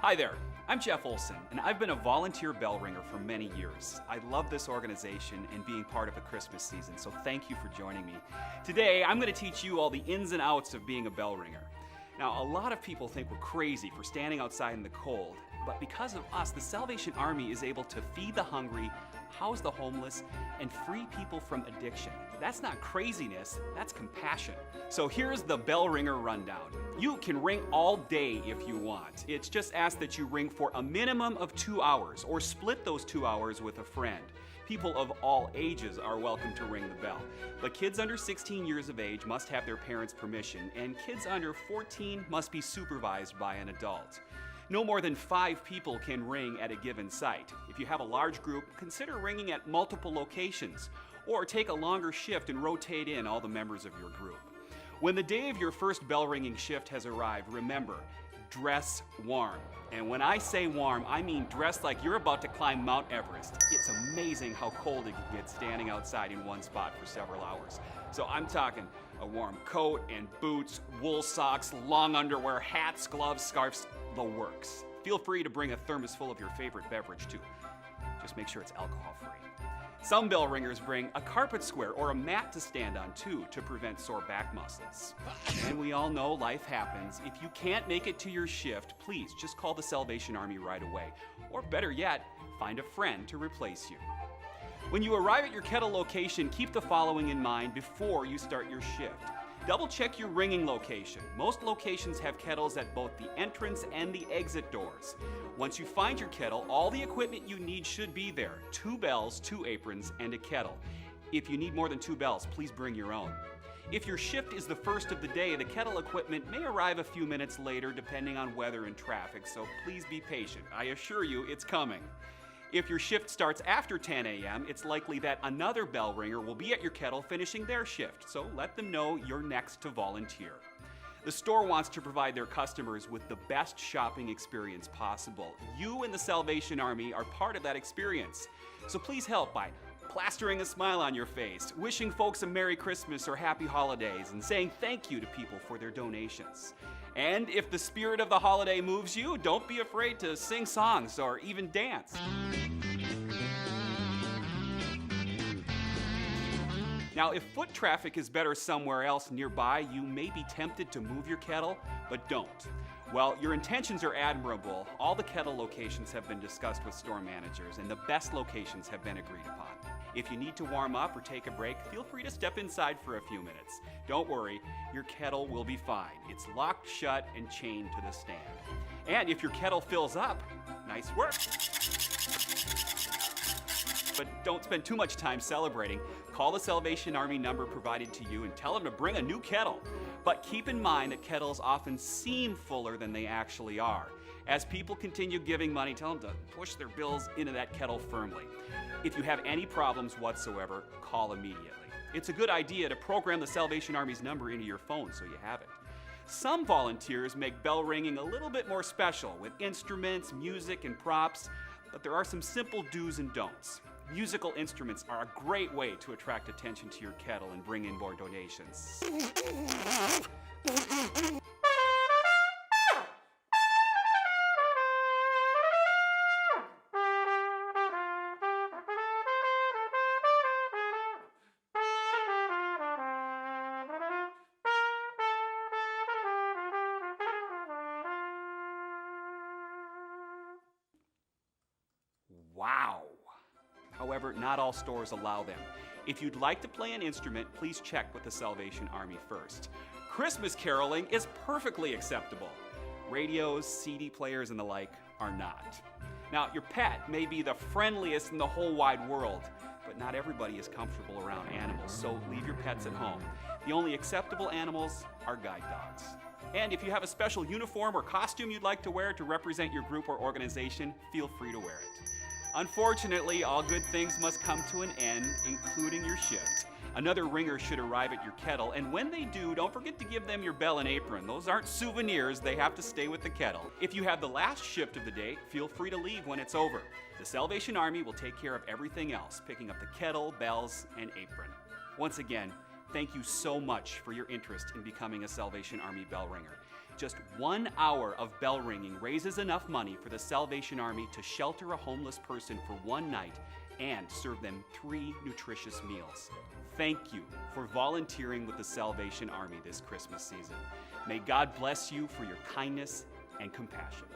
Hi there, I'm Jeff Olson, and I've been a volunteer bell ringer for many years. I love this organization and being part of the Christmas season, so thank you for joining me. Today, I'm going to teach you all the ins and outs of being a bell ringer. Now, a lot of people think we're crazy for standing outside in the cold, but because of us, the Salvation Army is able to feed the hungry, house the homeless, and free people from addiction. That's not craziness, that's compassion. So here's the bell ringer rundown. You can ring all day if you want. It's just asked that you ring for a minimum of 2 hours, or split those 2 hours with a friend. People of all ages are welcome to ring the bell, but kids under 16 years of age must have their parents' permission, and kids under 14 must be supervised by an adult. No more than 5 people can ring at a given site. If you have a large group, consider ringing at multiple locations, or take a longer shift and rotate in all the members of your group. When the day of your first bell ringing shift has arrived, remember, dress warm. And when I say warm, I mean dress like you're about to climb Mount Everest. It's amazing how cold it can get standing outside in one spot for several hours. So I'm talking a warm coat and boots, wool socks, long underwear, hats, gloves, scarves, the works. Feel free to bring a thermos full of your favorite beverage too. Just make sure it's alcohol-free. Some bell ringers bring a carpet square or a mat to stand on too to prevent sore back muscles. And we all know life happens. If you can't make it to your shift, please just call the Salvation Army right away. Or better yet, find a friend to replace you. When you arrive at your kettle location, keep the following in mind before you start your shift. Double check your ringing location. Most locations have kettles at both the entrance and the exit doors. Once you find your kettle, all the equipment you need should be there. 2 bells, 2 aprons, and a kettle. If you need more than 2 bells, please bring your own. If your shift is the first of the day, the kettle equipment may arrive a few minutes later depending on weather and traffic, so please be patient. I assure you it's coming. If your shift starts after 10 a.m., it's likely that another bell ringer will be at your kettle finishing their shift, so let them know you're next to volunteer. The store wants to provide their customers with the best shopping experience possible. You and the Salvation Army are part of that experience. So please help by plastering a smile on your face, wishing folks a Merry Christmas or Happy Holidays, and saying thank you to people for their donations. And if the spirit of the holiday moves you, don't be afraid to sing songs or even dance. Now, if foot traffic is better somewhere else nearby, you may be tempted to move your kettle, but don't. Well, your intentions are admirable. All the kettle locations have been discussed with store managers, and the best locations have been agreed upon. If you need to warm up or take a break, feel free to step inside for a few minutes. Don't worry, your kettle will be fine. It's locked shut and chained to the stand. And if your kettle fills up, nice work. But don't spend too much time celebrating. Call the Salvation Army number provided to you and tell them to bring a new kettle. But keep in mind that kettles often seem fuller than they actually are. As people continue giving money, tell them to push their bills into that kettle firmly. If you have any problems whatsoever, call immediately. It's a good idea to program the Salvation Army's number into your phone so you have it. Some volunteers make bell ringing a little bit more special with instruments, music, and props, but there are some simple do's and don'ts. Musical instruments are a great way to attract attention to your kettle and bring in more donations. Wow! However, not all stores allow them. If you'd like to play an instrument, please check with the Salvation Army first. Christmas caroling is perfectly acceptable. Radios, CD players, and the like are not. Now, your pet may be the friendliest in the whole wide world, but not everybody is comfortable around animals, so leave your pets at home. The only acceptable animals are guide dogs. And if you have a special uniform or costume you'd like to wear to represent your group or organization, feel free to wear it. Unfortunately, all good things must come to an end, including your shift. Another ringer should arrive at your kettle, and when they do, don't forget to give them your bell and apron. Those aren't souvenirs, they have to stay with the kettle. If you have the last shift of the day, feel free to leave when it's over. The Salvation Army will take care of everything else, picking up the kettle, bells, and apron. Once again, thank you so much for your interest in becoming a Salvation Army bell ringer. Just 1 hour of bell ringing raises enough money for the Salvation Army to shelter a homeless person for one night and serve them 3 nutritious meals. Thank you for volunteering with the Salvation Army this Christmas season. May God bless you for your kindness and compassion.